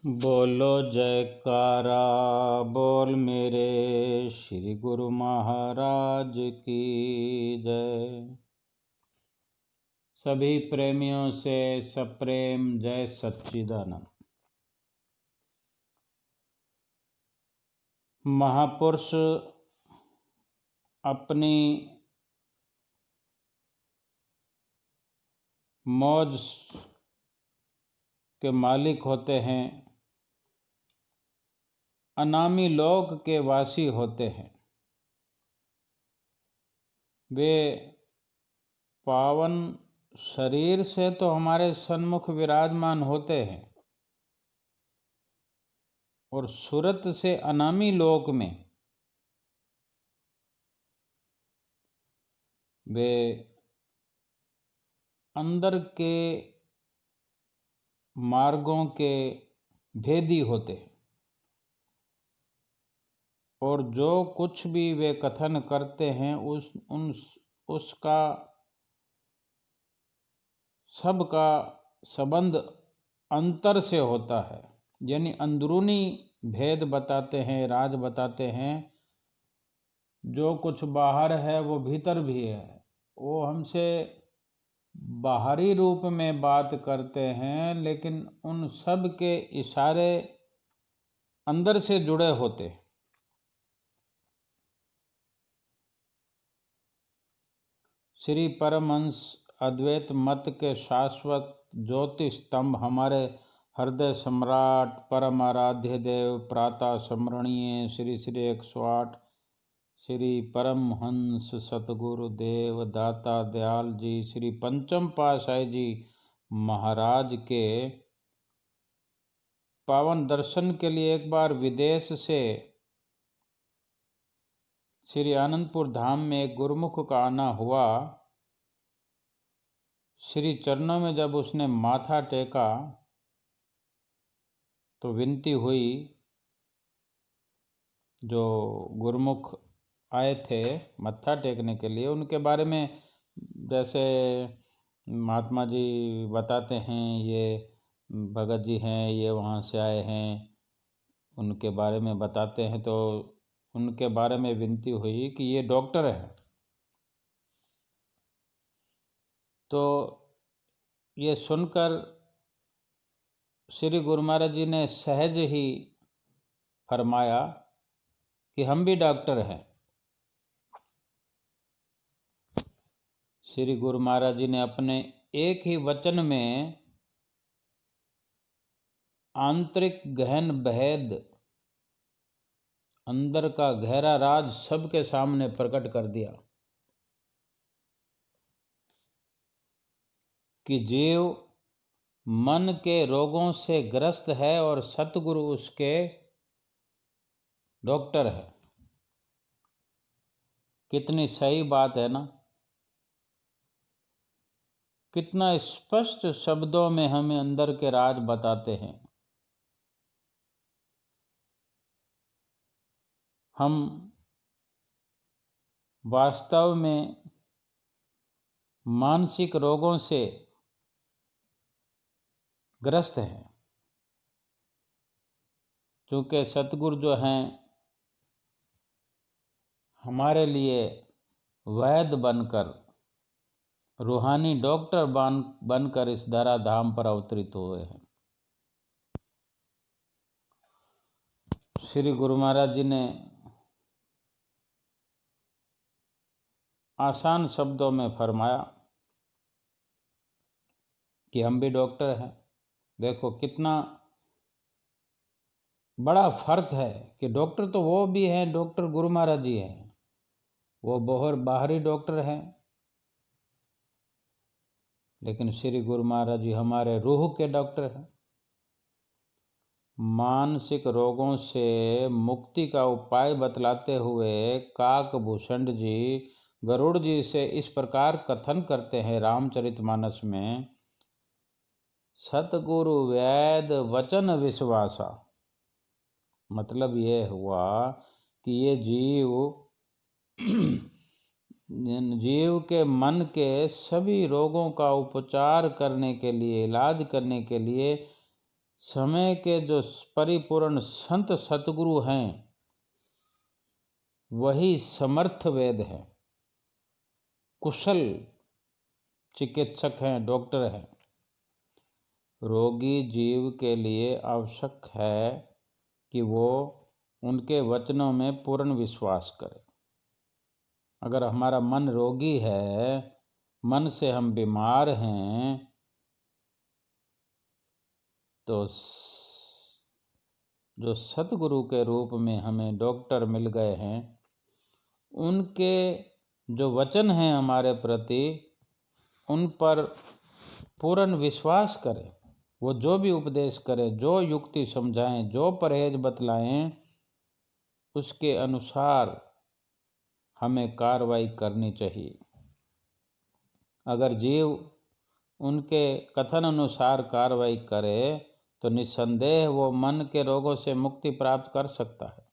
बोलो जयकारा बोल मेरे श्री गुरु महाराज की जय। सभी प्रेमियों से सप्रेम जय सच्चिदानंद। महापुरुष अपनी मौज के मालिक होते हैं, अनामी लोक के वासी होते हैं। वे पावन शरीर से तो हमारे सन्मुख विराजमान होते हैं और सूरत से अनामी लोक में वे अंदर के मार्गों के भेदी होते हैं और जो कुछ भी वे कथन करते हैं उसका सबका संबंध अंतर से होता है, यानी अंदरूनी भेद बताते हैं, राज बताते हैं। जो कुछ बाहर है वो भीतर भी है। वो हमसे बाहरी रूप में बात करते हैं, लेकिन उन सब के इशारे अंदर से जुड़े होते हैं। श्री परमहंस अद्वैत मत के शाश्वत ज्योति स्तंभ, हमारे हृदय सम्राट परम आराध्य देव प्रातः स्मरणीय श्री श्री 108 श्री परमहंस सतगुरु देव दाता दयाल जी श्री पंचम पातशाही जी महाराज के पावन दर्शन के लिए एक बार विदेश से श्री आनंदपुर धाम में एक गुरुमुख का आना हुआ। श्री चरणों में जब उसने माथा टेका तो विनती हुई, जो गुरुमुख आए थे मत्था टेकने के लिए, उनके बारे में जैसे महात्मा जी बताते हैं, ये भगत जी हैं, ये वहाँ से आए हैं, उनके बारे में बताते हैं। तो उनके बारे में विनती हुई कि ये डॉक्टर है। तो ये सुनकर श्री गुरु महाराज जी ने सहज ही फरमाया कि हम भी डॉक्टर हैं। श्री गुरु महाराज जी ने अपने एक ही वचन में आंतरिक गहन भेद, अंदर का गहरा राज सबके सामने प्रकट कर दिया कि जीव मन के रोगों से ग्रस्त है और सतगुरु उसके डॉक्टर है। कितनी सही बात है ना। कितना स्पष्ट शब्दों में हमें अंदर के राज बताते हैं। हम वास्तव में मानसिक रोगों से ग्रस्त हैं, क्योंकि सतगुरु जो हैं हमारे लिए वैद्य बनकर, रूहानी डॉक्टर बनकर इस धरा धाम पर अवतरित हुए हैं। श्री गुरु महाराज जी ने आसान शब्दों में फरमाया कि हम भी डॉक्टर हैं। देखो कितना बड़ा फर्क है कि डॉक्टर तो वो भी हैं, डॉक्टर गुरु महाराज जी हैं, वो बहुत बाहरी डॉक्टर हैं, लेकिन श्री गुरु महाराज जी हमारे रूह के डॉक्टर हैं। मानसिक रोगों से मुक्ति का उपाय बतलाते हुए काकभूषण जी गरुड़ जी से इस प्रकार कथन करते हैं रामचरितमानस में, सतगुरु वैद वचन विश्वासा। मतलब ये हुआ कि ये जीव के मन के सभी रोगों का उपचार करने के लिए, इलाज करने के लिए समय के जो परिपूर्ण संत सतगुरु हैं वही समर्थ वेद हैं, कुशल चिकित्सक हैं, डॉक्टर हैं। रोगी जीव के लिए आवश्यक है कि वो उनके वचनों में पूर्ण विश्वास करे। अगर हमारा मन रोगी है, मन से हम बीमार हैं, तो जो सतगुरु के रूप में हमें डॉक्टर मिल गए हैं, उनके जो वचन हैं हमारे प्रति, उन पर पूर्ण विश्वास करें। वो जो भी उपदेश करें, जो युक्ति समझाएं, जो परहेज बतलाएं, उसके अनुसार हमें कार्रवाई करनी चाहिए। अगर जीव उनके कथन अनुसार कार्रवाई करे तो निस्संदेह वो मन के रोगों से मुक्ति प्राप्त कर सकता है।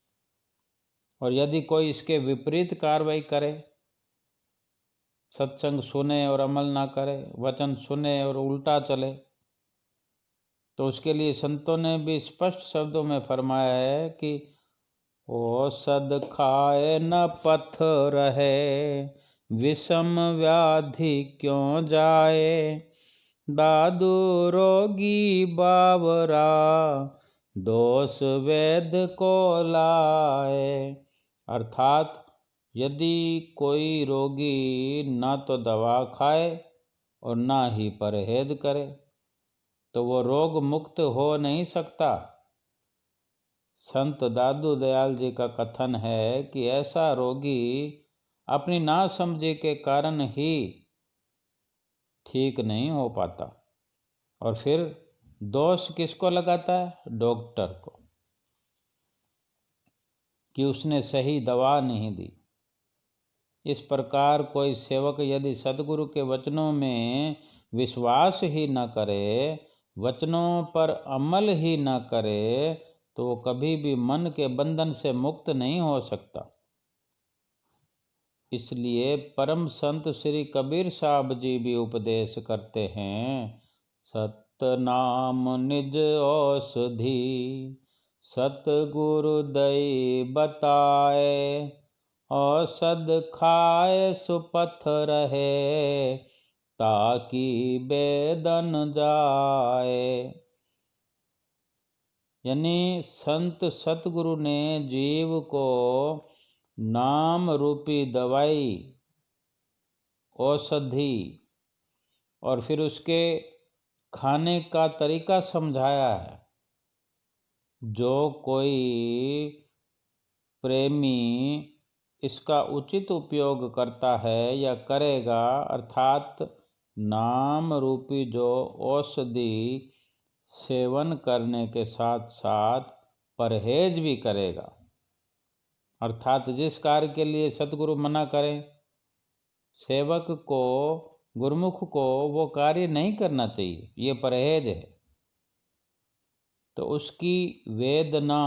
और यदि कोई इसके विपरीत कार्रवाई करे, सत्संग सुने और अमल ना करे, वचन सुने और उल्टा चले, तो उसके लिए संतों ने भी स्पष्ट शब्दों में फरमाया है कि औषध खाए न पथ रहे, विषम व्याधि क्यों जाए, दादू रोगी बावरा, दोष वेद को लाए। अर्थात यदि कोई रोगी ना तो दवा खाए और ना ही परहेज करे तो वो रोग मुक्त हो नहीं सकता। संत दादू दयाल जी का कथन है कि ऐसा रोगी अपनी नासमझी के कारण ही ठीक नहीं हो पाता, और फिर दोष किसको लगाता है? डॉक्टर को, कि उसने सही दवा नहीं दी। इस प्रकार कोई सेवक यदि सद्गुरु के वचनों में विश्वास ही न करे, वचनों पर अमल ही न करे, तो वो कभी भी मन के बंधन से मुक्त नहीं हो सकता। इसलिए परम संत श्री कबीर साहब जी भी उपदेश करते हैं, सतनाम निज औषधि, सतगुरु दई बताए, औषध खाए सुपथ रहे, ताकि बेदन जाए। यानी संत सतगुरु ने जीव को नाम रूपी दवाई, औषधि और फिर उसके खाने का तरीका समझाया है। जो कोई प्रेमी इसका उचित उपयोग करता है या करेगा, अर्थात नाम रूपी जो औषधि सेवन करने के साथ साथ परहेज भी करेगा, अर्थात जिस कार्य के लिए सतगुरु मना करें, सेवक को, गुरुमुख को वो कार्य नहीं करना चाहिए, ये परहेज है, तो उसकी वेदना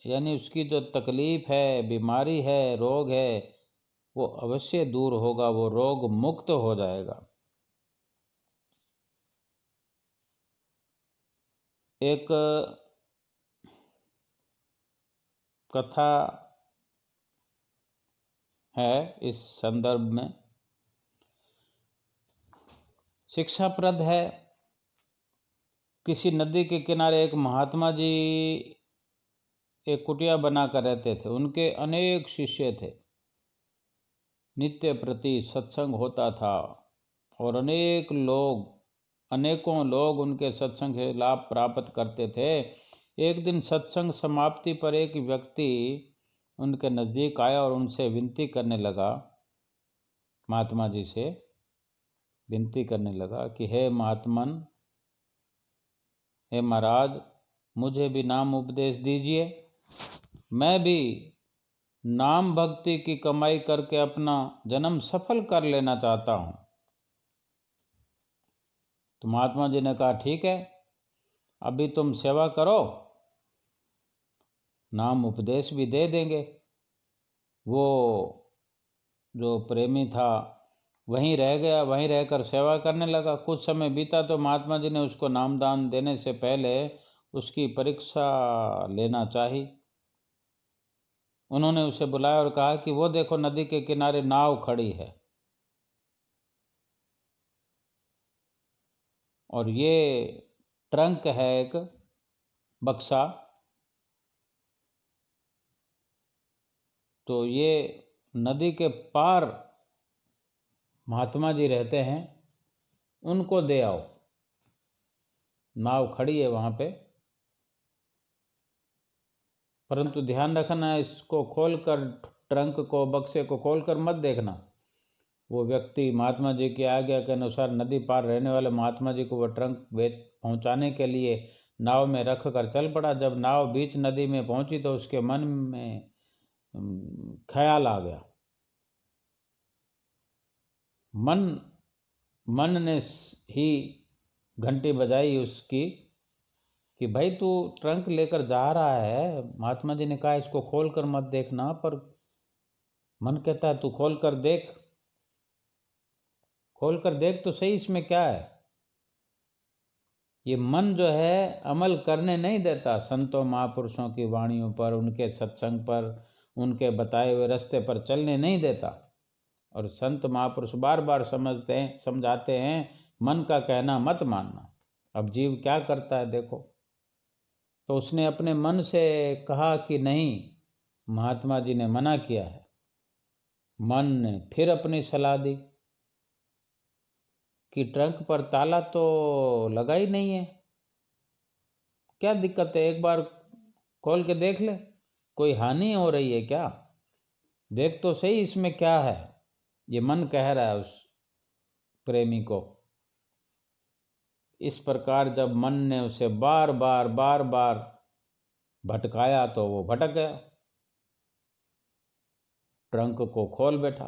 यानी उसकी जो तकलीफ है, बीमारी है, रोग है, वो अवश्य दूर होगा, वो रोग मुक्त हो जाएगा। एक कथा है इस संदर्भ में, शिक्षाप्रद है। किसी नदी के किनारे एक महात्मा जी एक कुटिया बनाकर रहते थे। उनके अनेक शिष्य थे, नित्य प्रति सत्संग होता था और अनेकों लोग उनके सत्संग से लाभ प्राप्त करते थे। एक दिन सत्संग समाप्ति पर एक व्यक्ति उनके नज़दीक आया और उनसे विनती करने लगा, महात्मा जी से विनती करने लगा कि हे महात्मन, हे महाराज, मुझे भी नाम उपदेश दीजिए। मैं भी नाम भक्ति की कमाई करके अपना जन्म सफल कर लेना चाहता हूँ। तो महात्मा जी ने कहा, ठीक है, अभी तुम सेवा करो, नाम उपदेश भी दे देंगे। वो जो प्रेमी था वहीं रह गया, वहीं रहकर सेवा करने लगा। कुछ समय बीता तो महात्मा जी ने उसको नामदान देने से पहले उसकी परीक्षा लेना चाहिए। उन्होंने उसे बुलाया और कहा कि वो देखो नदी के किनारे नाव खड़ी है और ये ट्रंक है एक बक्सा। तो ये नदी के पार महात्मा जी रहते हैं, उनको दे आओ। नाव खड़ी है वहाँ पे, परंतु ध्यान रखना इसको खोलकर, ट्रंक को, बक्से को खोलकर मत देखना। वो व्यक्ति महात्मा जी की आज्ञा के अनुसार नदी पार रहने वाले महात्मा जी को वह ट्रंक पहुँचाने के लिए नाव में रख कर चल पड़ा। जब नाव बीच नदी में पहुंची तो उसके मन में ख्याल आ गया। मन ने ही घंटी बजाई उसकी कि भाई तू ट्रंक लेकर जा रहा है, महात्मा जी ने कहा इसको खोल कर मत देखना, पर मन कहता है तू खोल कर देख, खोल कर देख तो सही इसमें क्या है। ये मन जो है अमल करने नहीं देता संतों महापुरुषों की वाणियों पर, उनके सत्संग पर, उनके बताए हुए रास्ते पर चलने नहीं देता। और संत महापुरुष बार बार समझाते हैं मन का कहना मत मानना। अब जीव क्या करता है देखो। तो उसने अपने मन से कहा कि नहीं, महात्मा जी ने मना किया है। मन ने फिर अपनी सलाह दी कि ट्रंक पर ताला तो लगा ही नहीं है, क्या दिक्कत है, एक बार खोल के देख ले, कोई हानि हो रही है क्या, देख तो सही इसमें क्या है। ये मन कह रहा है उस प्रेमी को। इस प्रकार जब मन ने उसे बार बार भटकाया तो वो भटक गया, ट्रंक को खोल बैठा।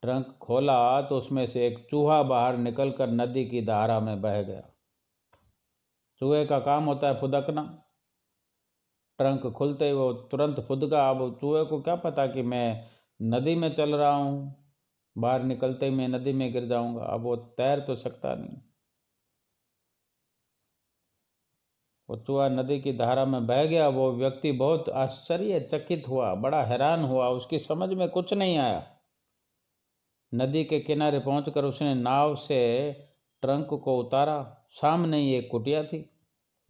ट्रंक खोला तो उसमें से एक चूहा बाहर निकलकर नदी की धारा में बह गया। चूहे का काम होता है फुदकना। ट्रंक खुलते ही वो तुरंत फुदका। अब चूहे को क्या पता कि मैं नदी में चल रहा हूँ, बाहर निकलते ही मैं नदी में गिर जाऊंगा। अब वो तैर तो सकता नहीं। वो चूहा नदी की धारा में बह गया। वो व्यक्ति बहुत आश्चर्यचकित हुआ, बड़ा हैरान हुआ, उसकी समझ में कुछ नहीं आया। नदी के किनारे पहुंचकर उसने नाव से ट्रंक को उतारा। सामने ही एक कुटिया थी,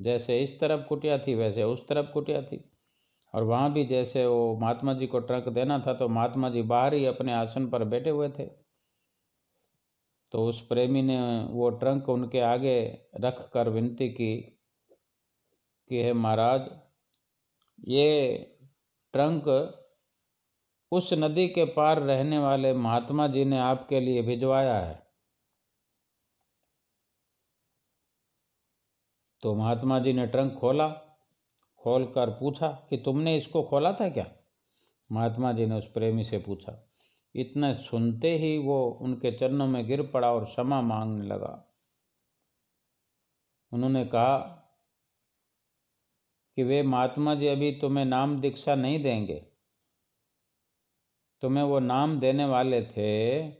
जैसे इस तरफ कुटिया थी वैसे उस तरफ कुटिया थी। और वहाँ भी जैसे वो महात्मा जी को ट्रंक देना था तो महात्मा जी बाहर ही अपने आसन पर बैठे हुए थे। तो उस प्रेमी ने वो ट्रंक उनके आगे रख कर विनती की कि हे महाराज, ये ट्रंक उस नदी के पार रहने वाले महात्मा जी ने आपके लिए भिजवाया है। तो महात्मा जी ने ट्रंक खोला, खोलकर पूछा कि तुमने इसको खोला था क्या। महात्मा जी ने उस प्रेमी से पूछा। इतना सुनते ही वो उनके चरणों में गिर पड़ा और क्षमा मांगने लगा। उन्होंने कहा कि वे महात्मा जी अभी तुम्हें नाम दीक्षा नहीं देंगे, तुम्हें वो नाम देने वाले थे,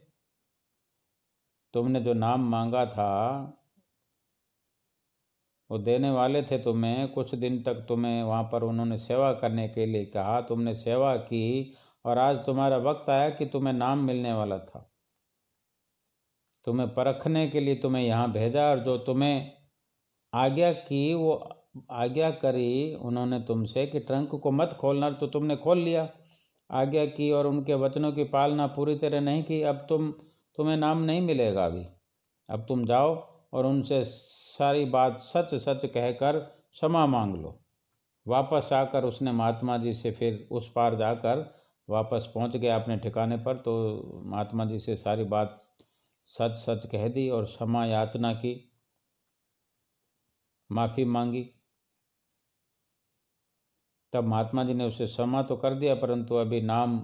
तुमने जो नाम मांगा था वो देने वाले थे तुम्हें। कुछ दिन तक तुम्हें वहाँ पर उन्होंने सेवा करने के लिए कहा, तुमने सेवा की और आज तुम्हारा वक्त आया कि तुम्हें नाम मिलने वाला था। तुम्हें परखने के लिए तुम्हें यहाँ भेजा और जो तुम्हें आज्ञा की वो आज्ञा करी उन्होंने तुमसे कि ट्रंक को मत खोलना, तो तुमने खोल लिया। आज्ञा की और उनके वचनों की पालना पूरी तरह नहीं की। अब तुम्हें नाम नहीं मिलेगा अभी। अब तुम जाओ और उनसे सारी बात सच सच कहकर क्षमा मांग लो। वापस आकर उसने महात्मा जी से फिर उस पार जाकर वापस पहुंच गया अपने ठिकाने पर। तो महात्मा जी से सारी बात सच सच कह दी और क्षमा याचना की, माफ़ी मांगी। तब महात्मा जी ने उसे क्षमा तो कर दिया, परंतु अभी नाम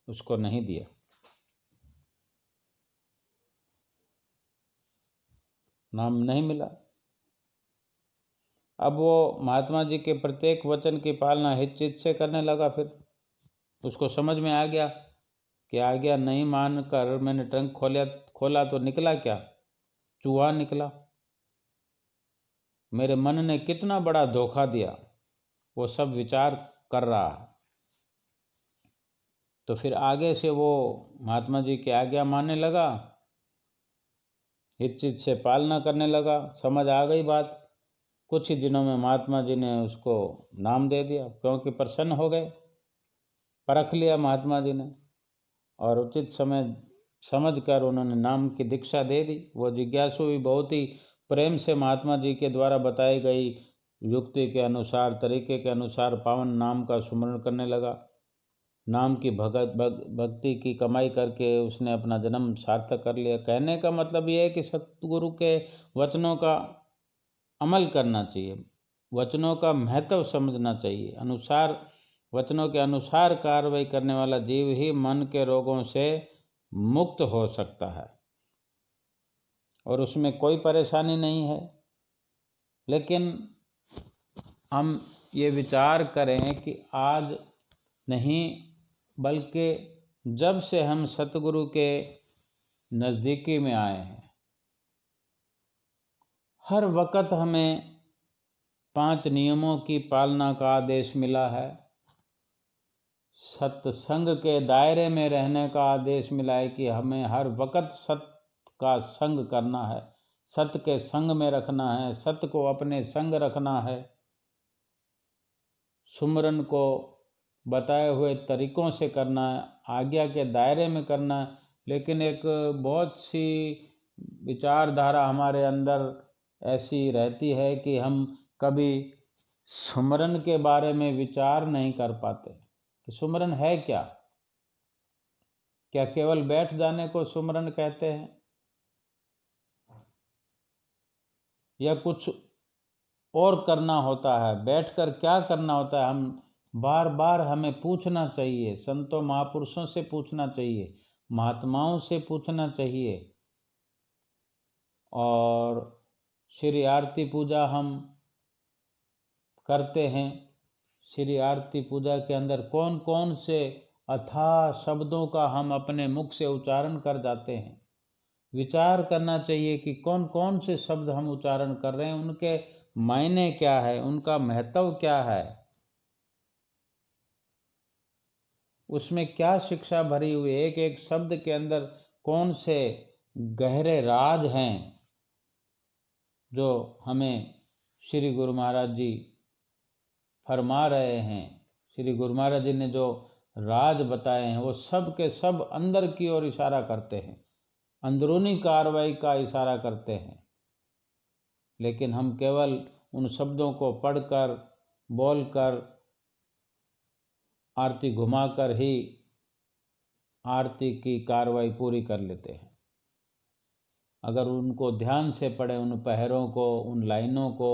उसको नहीं दिया। नाम नहीं मिला। अब वो महात्मा जी के प्रत्येक वचन की पालना हित से करने लगा। फिर उसको समझ में आ गया कि आज्ञा नहीं मानकर मैंने ट्रंक खोला तो निकला क्या, चूहा निकला। मेरे मन ने कितना बड़ा धोखा दिया, वो सब विचार कर रहा है। तो फिर आगे से वो महात्मा जी की आज्ञा मानने लगा, हित चित से पालना करने लगा। समझ आ गई बात। कुछ ही दिनों में महात्मा जी ने उसको नाम दे दिया, क्योंकि प्रसन्न हो गए, परख लिया महात्मा जी ने, और उचित समय समझकर उन्होंने नाम की दीक्षा दे दी। वो जिज्ञासु भी बहुत ही प्रेम से महात्मा जी के द्वारा बताई गई युक्ति के अनुसार, तरीके के अनुसार पावन नाम का सुमरण करने लगा। नाम की भक्ति की कमाई करके उसने अपना जन्म सार्थक कर लिया। कहने का मतलब ये है कि सतगुरु के वचनों का अमल करना चाहिए, वचनों का महत्व समझना चाहिए। वचनों के अनुसार कार्रवाई करने वाला जीव ही मन के रोगों से मुक्त हो सकता है, और उसमें कोई परेशानी नहीं है। लेकिन हम ये विचार करें कि आज नहीं, बल्कि जब से हम सतगुरु के नज़दीकी में आए हैं, हर वक्त हमें 5 नियमों की पालना का आदेश मिला है। सत्संग के दायरे में रहने का आदेश मिला है कि हमें हर वक्त सत्य का संग करना है, सत्य के संग में रखना है, सत्य को अपने संग रखना है, सुमरन को बताए हुए तरीकों से करना है, आज्ञा के दायरे में करना है। लेकिन एक बहुत सी विचारधारा हमारे अंदर ऐसी रहती है कि हम कभी सुमरन के बारे में विचार नहीं कर पाते कि सुमरन है क्या। क्या केवल बैठ जाने को सुमरन कहते हैं, या कुछ और करना होता है? बैठकर क्या करना होता है? हम बार बार हमें पूछना चाहिए, संतों महापुरुषों से पूछना चाहिए, महात्माओं से पूछना चाहिए। और श्री आरती पूजा हम करते हैं, श्री आरती पूजा के अंदर कौन कौन से अथाह शब्दों का हम अपने मुख से उच्चारण कर जाते हैं। विचार करना चाहिए कि कौन कौन से शब्द हम उच्चारण कर रहे हैं, उनके मायने क्या है, उनका महत्व क्या है, उसमें क्या शिक्षा भरी हुई है, एक एक शब्द के अंदर कौन से गहरे राज हैं जो हमें श्री गुरु महाराज जी फरमा रहे हैं। श्री गुरु महाराज जी ने जो राज बताए हैं वो सब के सब अंदर की ओर इशारा करते हैं, अंदरूनी कार्रवाई का इशारा करते हैं। लेकिन हम केवल उन शब्दों को पढ़कर, बोलकर, आरती घुमाकर ही आरती की कार्रवाई पूरी कर लेते हैं। अगर उनको ध्यान से पढ़ें, उन पहरों को, उन लाइनों को,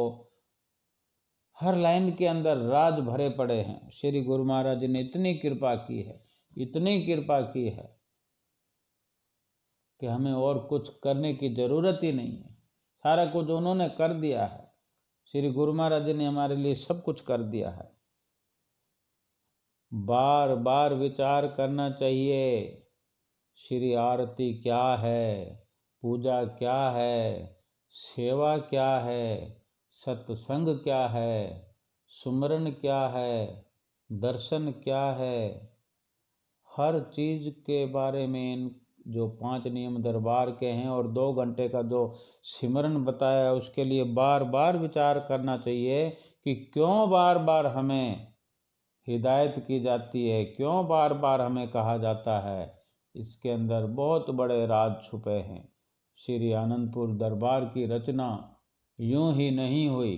हर लाइन के अंदर राज भरे पड़े हैं। श्री गुरु महाराज जी ने इतनी कृपा की है, इतनी कृपा की है कि हमें और कुछ करने की जरूरत ही नहीं है। सारा कुछ उन्होंने कर दिया है। श्री गुरु महाराज जी ने हमारे लिए सब कुछ कर दिया है। बार बार विचार करना चाहिए, श्री आरती क्या है, पूजा क्या है, सेवा क्या है, सत्संग क्या है, सुमरन क्या है, दर्शन क्या है। हर चीज के बारे में जो 5 नियम दरबार के हैं और 2 घंटे का जो सिमरन बताया, उसके लिए बार बार विचार करना चाहिए कि क्यों बार बार हमें हिदायत की जाती है, क्यों बार बार हमें कहा जाता है। इसके अंदर बहुत बड़े राज छुपे हैं। श्री आनंदपुर दरबार की रचना यूं ही नहीं हुई।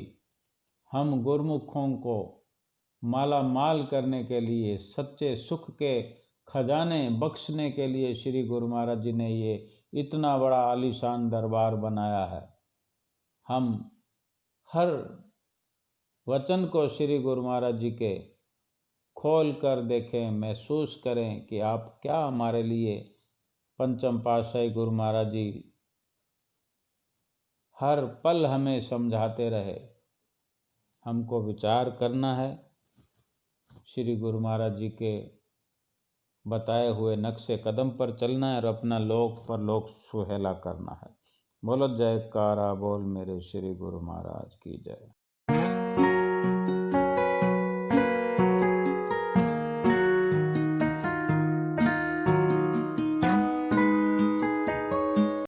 हम गुरमुखों को माला माल करने के लिए, सच्चे सुख के खजाने बख्शने के लिए श्री गुरु महाराज जी ने ये इतना बड़ा आलीशान दरबार बनाया है। हम हर वचन को श्री गुरु महाराज जी के खोल कर देखें, महसूस करें कि आप क्या हमारे लिए पंचम पातशाही गुरु महाराज जी हर पल हमें समझाते रहे। हमको विचार करना है, श्री गुरु महाराज जी के बताए हुए नक्शे कदम पर चलना है और अपना लोक पर लोक सुहेला करना है। बोलो जयकारा बोल मेरे श्री गुरु महाराज की जय।